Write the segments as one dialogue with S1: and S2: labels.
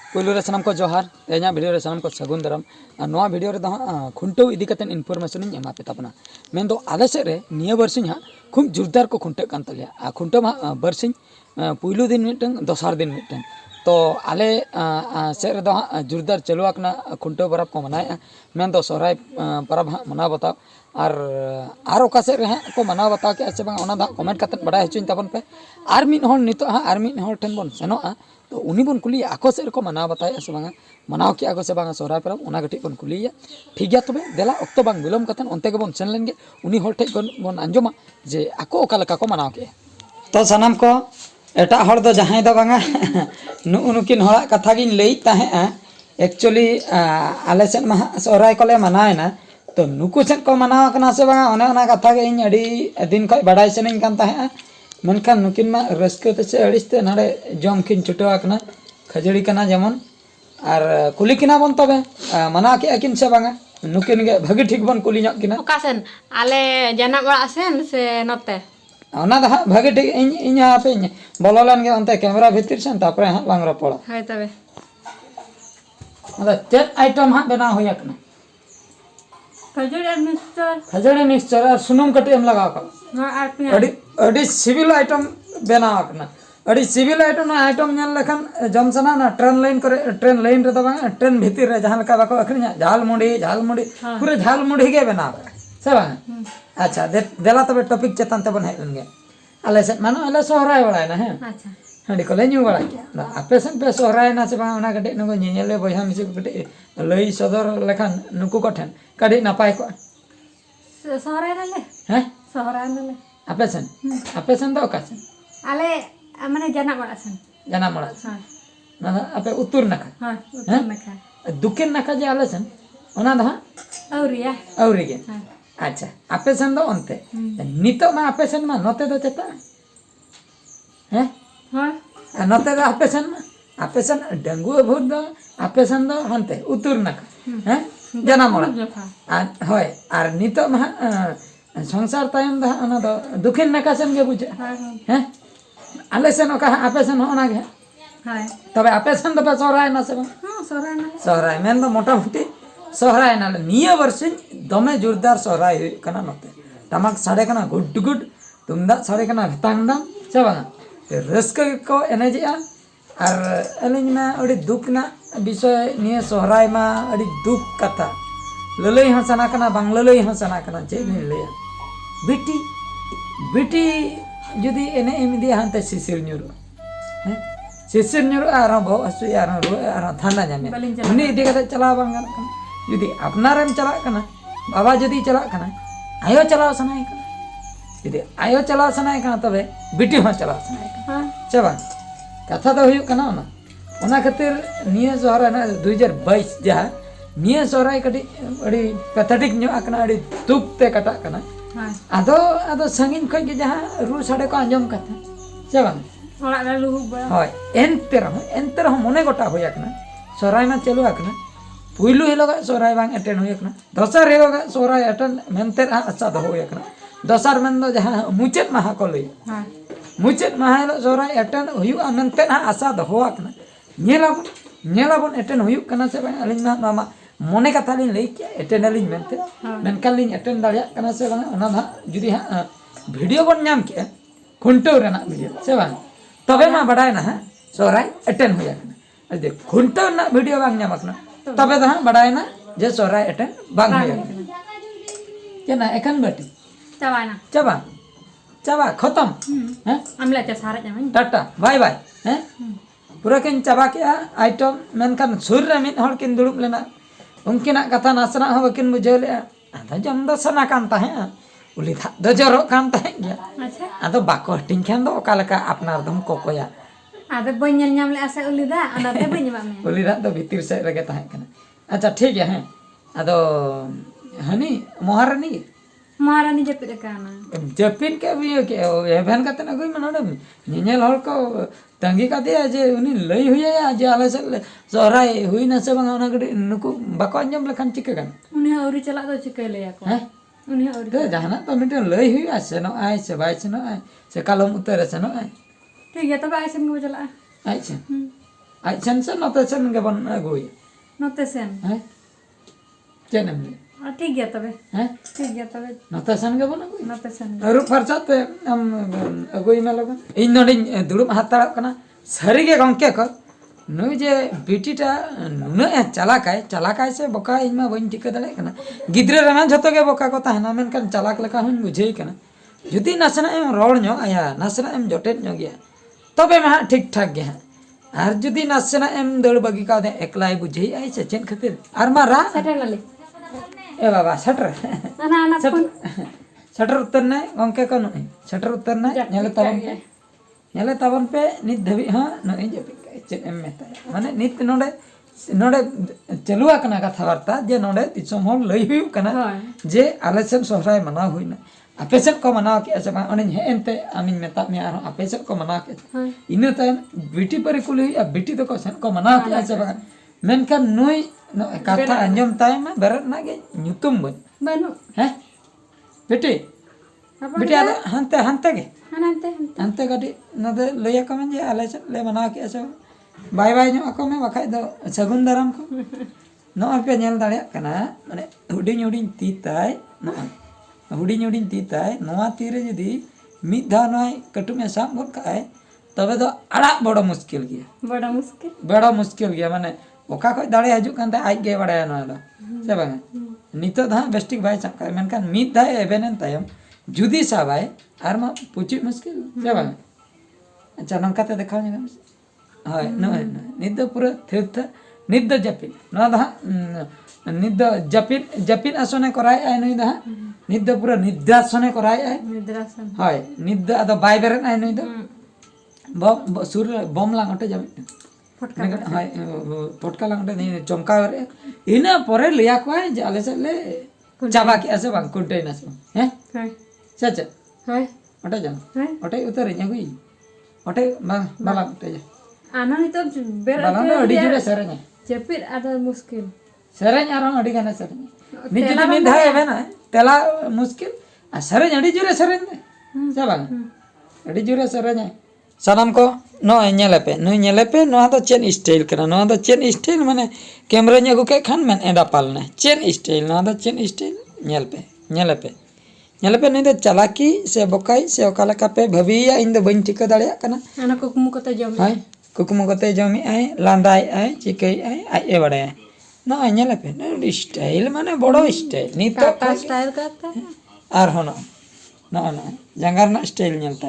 S1: पुलू रे सनम को जोहार तेजा वीडियो रे सनम को सगुन दरम नवा वीडियो रे खुंटो इदी कतेन इनफॉर्मेशन इन एमा पे तापना मेन दो आले से रे निया बरसिन हा खूब जोरदार को खुंटे कान तलिया आ खुंटो मा बरसिन पुलू दिन मिटन दोसार दिन मिटन तो आले से रे दो जोरदार चलुआकना खुंटो परब को मनाया मेन दो सोहराय परब मना बताओ और ओका से रे को मना बताओ के ऐसे बांग ओना दा कमेंट कतन बड़ा हचुन ताबन पे आर मिन हॉल नितो आर मिन हॉल ठेन बन सेनोआ तो उनी बन कुली आको से को मनाव बताया से बांगा मनाव के आको से बांगा सोहराय परब ओना गटी बन कुलिया ठीक गया तबे देला अक्तो बांग बिलम कतन ओनते के बन सेन लेनगे उनी हॉल ठे बन अंजमा जे आको ओका लका को मनाव के तो सनम को एटा हर दो जहां दो बांगा नुकिन हड़ा कथा गिन लई ताहे एक्चुअली आले सेन मा सोहराय कोले मनायना तो नुकु सेन को मनाव कना से बांगा ओने ओना कथा गे इन अडी दिन खय बडाय सेनिन कान ताहे मनखान नुकिन मा रस्कते से अड़िसते नाडे जम किन छुटवाकना खजड़ी कना जेमन और कुली किना बन तबे मना के अकिन से बांगा नुकिन गे भागी ठीक बन कुली ᱧᱚᱜ किना
S2: ओकासेन आले जना बड़ा सेन से नते
S1: ओना दा भागी ठीक इन आपे बोलोलन गे अंते कैमरा भीतर सेन तापरे हा लांग रपड़ा
S2: हाय तबे
S1: अदा चेक आइटम हा बना होया कना खजड़ी मिक्सचर और सुनुम कटे हम लगा का अड़ी सिविल आइटम बना कना अड़ी सिविल आइटम नेल लखन जमसना ना ट्रेन लाइन रे दबा ट्रेन भीतर रे जहां का बाको अखरिया झाल मुंडी पूरे झाल मुंडी के बना से बा अच्छा देला तबे टॉपिक चेतन ते बन हेलनगे आले से मानो आले सोहराय बड़ा ना है अच्छा हंडी को लेन्यू बड़ा के आपे सन पे सोहराय ना से बा ओना कटे नको नेले बया मिसे कटे लई सदर लखन नुकु कठन कडी नापाय को
S2: सोहराय नाले
S1: हैं
S2: सोहराय नाले
S1: आपे सन दो कासन
S2: आले माने जना बड़ा सन
S1: ना आपे उत्तर नखा
S2: हां उत्तर नखा
S1: दुकिन नखा जे आले सन ओना दा औरी के अच्छा आपे सन दो अंते नितो मा आपे सन मा नते दो चता हैं हां नते दो आपे सन डंगु भूत दो आपे सन दो हंते उत्तर नखा हैं जना मोड़ा होय आर नितो मा संसार तायम दा ओना दो दुखिन नका सन गे बुझे हैं आले सन ओका आपे सन ओना गे हाय तबे आपे सन दो सोहराय ना से हां सोहराय मेन दो मोटा मोटी सोहराय ना निया वर्षिन दमे जोरदार सोहराय कना नते टमक साडे कना गुड गुड तुमदा साडे कना तांगदा से बा रस्क को एनर्जिया और एलिन में अड़ी दुख ना विषय निया सोहराय मा अड़ी दुख कथा ललई हसना कना बांग ललई हसना कना जे नि लया बेटी जुदी एने एमिदी हानते सिसिर न्यूरो हैं सिसिर न्यूरो आर बो असु यार रो आर थाना जामे उनी इदी कते चला बांग कना जुदी अपनारेम चला कना बाबा जुदी चला कना आयो चला सनाय कना जुदी आयो चला सनाय कना तबे बेटी हो चला सनाय कना चबा कथा तो हुयु कना ओना खातिर निया सोहराय ना 2022 जा निया सोहराय कटी अड़ी पैथेटिक न्यो आकना अड़ी दुख ते कटा कना आदो संगिन खय के जहां रू साडे को अंजम कथा से बा ओला रे लुहु बा होय एंतर हम मने गोटा होया कना सोहराय ना चलु आकना पुइलु हेलोगा सोहराय बांग अटेंड होया कना दोसर हेलोगा सोहराय अटेंड मेनते अच्छा दो होया कना दोसर मेन दो जहां मुचेत महा को लई हां मुचेत महा हेलो सोहराय अटेंड हुयु मेनते आशा दो होया कना नेलाबन अटेंड हुयु कना से बांग अलिन मामा मने कथा लिन लई के अटेंड अलिन मेनते मेनकान लिन अटेंड दाड़िया कना से बांग ओना दा जुदी हा वीडियो बन नाम के खुंटो रेना वीडियो से बांग तबे मा बडाय ना सोहराय अटेंड होया कना अदे खुंटो ना वीडियो बांग नाम कना तबे दा बडाय ना जे सोहराय अटेंड बांग होया केना एखन बेटी चबा खत्म हैं
S2: हमले ते सारा जमन
S1: टाटा बाय बाय हैं पूरा किन चबा के आइटम मेनकान सुर रे मिन हर किन दुड़ुब लेना उनकिना कथा नासना हो बकिन बुझे ले आधा जम दो सना कान ताहे उली धा दो जरो कान ताहे गया अच्छा आदो बाको हटिंग खान दो ओका लका अपनार दम कोकोया
S2: आदो बन्यल नाम ले आसे उली दा अंदर ते बन्य बा में
S1: उली दा दो भीतर से रगे ताहे कना अच्छा ठीक है हैं आदो हनी महारानी
S2: जपित काना
S1: जपिन के भी के एभन कते न गई मनोडम निनेल हर को तंगी का दिया जे उनी लई हुया जे आले से सोहराय हुई न से बंगा गडी नुकु बाको अंजम लखन चिके गन
S2: उनी औरी चला दो चिके ले को हैं उनी औरी
S1: तो जहाना तो मिटे लई हुया से न आय से बाय से न आय से कालम उतर से न आय
S2: ठीक है तब आय से को चला आय से
S1: aj sen se note sen gebon agui
S2: नोते Sen
S1: hai chen em
S2: ठीक गया तबे
S1: hai
S2: ठीक गया तबे
S1: note sen gebon agui
S2: नोते Sen
S1: ᱟᱹᱨᱩᱵ ᱯᱷᱟᱨᱪᱟ ᱛᱮ ᱟᱢ ᱟᱹᱜᱩᱭ ᱢᱮ ᱞᱚᱜᱚᱱ ᱤᱧ ᱱᱚᱰᱮᱧ ᱫᱩᱲᱩᱵ ᱦᱟᱛᱟᱲᱚᱜ ᱠᱟᱱᱟ ᱥᱟᱹᱨᱤᱜᱮ ᱜᱚᱝᱠᱮ ᱠᱚ ᱱᱩᱭ ᱡᱮ ᱵᱤᱴᱤᱴᱟ ᱱᱩᱱᱟᱹᱜ ᱮ ᱪᱟᱞᱟᱠᱟᱭ ᱥᱮ ᱵᱚᱠᱟ ᱤᱧ ᱢᱟ ᱵᱟᱹᱧ ᱴᱷᱤᱠᱟᱹ ᱫᱟᱲᱮᱭᱟᱜ ᱠᱟᱱᱟ ᱜᱤᱫᱽᱨᱟᱹ ᱨᱮᱢᱟ ᱡᱷᱚᱛᱚ ᱜᱮ ᱵᱚᱠᱟ ᱠᱚ ᱛᱟᱦᱮᱱᱟ ᱢᱮᱱᱠᱷᱟन ᱪᱟᱞᱟᱠ ᱞᱮᱠᱟ ᱦᱚᱧ ᱵᱩᱡᱷᱟᱹᱣ ᱠᱟᱱᱟ ᱡᱩᱫᱤ ᱱᱟᱥᱮᱱᱟᱜ ᱮᱢ ᱨᱚᱲ ᱧᱚᱜ ᱟᱭᱟ ᱱᱟᱥᱮᱱᱟᱜ ᱮᱢ ᱡᱚᱴᱮᱫ ᱧᱚᱜ ᱜᱮᱭᱟ ᱛᱚᱵᱮ ᱢᱟ ᱦᱟᱸᱜ ᱴᱷᱤᱠ ᱴᱷᱟᱠ ᱜᱮ ᱦᱟᱸᱜ ᱟᱨ ᱡᱩᱫᱤ ᱱᱟᱥᱮᱱᱟᱜ ᱮᱢ ᱫᱟᱹᱲ ᱵᱟᱹᱜᱤ ᱠᱟᱣᱫᱮ ᱮᱠᱞᱟᱭ ᱵᱩᱡᱷᱟᱹᱣ ᱟᱭ ᱥᱮ ᱪᱮᱫ ᱠᱷᱟᱹᱛᱤᱨ ᱟᱨ ᱢᱟ ᱨᱟᱜ
S2: सेटल नाली
S1: ए बाबा सेटर
S2: अना फोन
S1: सेटर उतरना गंके को नुई सेटर उतरना नेले तबन पे नित धबी हां नुई जपी चेद एम मेता माने नित नोडे नोडे चलुआ कना कथा वार्ता जे नोडे तिसम होल लई हुई कना जे आलेसन सोहराय मना हुईना अपेसेट को मना के ऐसे अने हेनते आमिन मेता मे आरो अपेसेट को मना के इने तन बिटी पर कुली बिटी तो को सेन को मना के ऐसे मेनकान नुई kata anjom tay mah berat nage nyutum boy
S2: Banu
S1: heh beti beti ada hante ge
S2: हनते
S1: hante gadi nade loya kamen je ale le mana ke asa bye bye nyo ako me bakai do sagun daram ko no ape nyel dare kana mane huding titai no huding titai noa tire jodi mid dhanoi katu me sam god kai तबे तो अड़ा बड़ा मुश्किल गया बड़ा मुश्किल गया माने ओका खो दाड़े हजु कान आज गे बड़ा ना से बांग नितो धा बेस्टिक भाई सब का मेनकान मिद धा एबेनन तायम जुदी साबाय आर मा पुची मुश्किल से बांग अच्छा नंकाते देखाव नि हाय न निद पूरा थेथ निद जपिन ना धा निद जपिन आसने कराय आय नई धा निद पूरा निद्रासने कराय आय निद्रासन हाय निद अद बाय बेरन आय नई दा बम सुर बम लांगटे जमिन फटका लांगटे नहीं चमका रे इना परे लिया कोय जे आले से ले चाबा के ऐसे बांग कुंटे ना हैं सच है ओटे जा ओटे उतर रे गुई ओटे बाला ओटे जा
S2: आना नहीं तो बेर
S1: बाला अडी जुरे सरने
S2: चेपिर आदा मुश्किल
S1: सरने आरो अडी गाना सरने निजे नि धाय बे ना तेला मुश्किल आ सरने अडी जुरे सरने से बांग अडी जुरे सरने सनम को नो नेलेपे नो तो चेन स्टाइल कना नो तो चेन स्टाइल माने कैमरा ने गुके खान मन एडा पालने चेन स्टाइल नो तो चेन स्टाइल नेलेपे नहीं तो चालाकी से बकाई से ओकाला पे भबिया इन दो बइन ठिका दाड़िया कना
S2: अना कुकुमु कते जमी
S1: हाय कुकुमु कते जमी आय लांदाय आय चिकई आय ए बड़े नो नेलेपे नो स्टाइल माने बड़ो स्टाइल नी तो
S2: स्टाइल करता
S1: आर होनो नो जंगार ना स्टाइल नेलता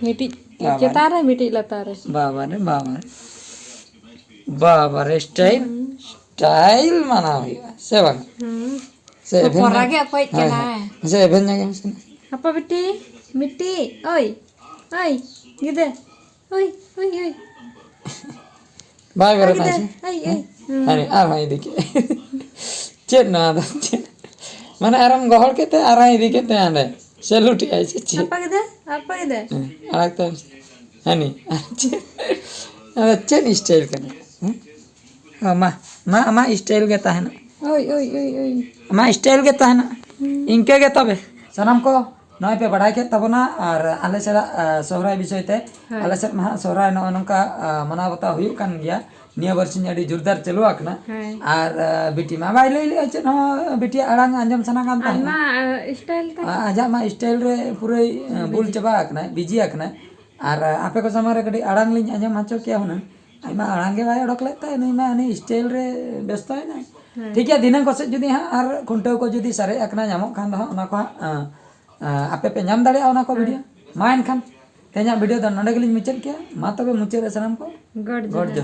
S2: मिटी चेतारे मिटी लतारे
S1: बाबा रे स्टाइल माना हुआ से बाग से
S2: पोरागे अपोय चला
S1: से एभेन जागे मसन
S2: apa बेटी मिटी ओय गिदे ओय
S1: बाय बेरे ना
S2: ओय
S1: अरे आ भाई देखे चेन ना दा माने आराम गहल केते आरा इदी केते आने सेलुटी आई से
S2: apa gede
S1: आरकता हनी चेन स्टाइल करने मा स्टाइल के ताहना
S2: ओय
S1: मा स्टाइल के ताहना इनके के तबे सनम को नय पे बढ़ाई के तबना और आले सेरा सोहराय विषय ते आले सेर मा सोहराय न नका मना बता हुयु कान गया निया वर्षिन अडी जोरदार चलो आकना और बिटी मा बाई लई ले न बिटी आड़ांग अंजम सना कान ता
S2: मा स्टाइल ता
S1: आजा मा स्टाइल रे पूरे बुल चबा आकना बिजी आकना और आपे को समारे कटी आड़ांग लिन अंजम हाचो क्या होना आइमा आड़ांगे बाय अडक लेता है नहीं मा ने स्टाइल रे व्यस्त है ना ठीक है दिना कोसे जुदी हां और खुंटो को जुदी सारे आकना नामो खान दो ओना को आपे पे नाम दाड़े ओना को वीडियो मा एनखान तेजा वीडियो द नडे गलिन मुचत किया मा तबे मुचे रे सनम को गड जो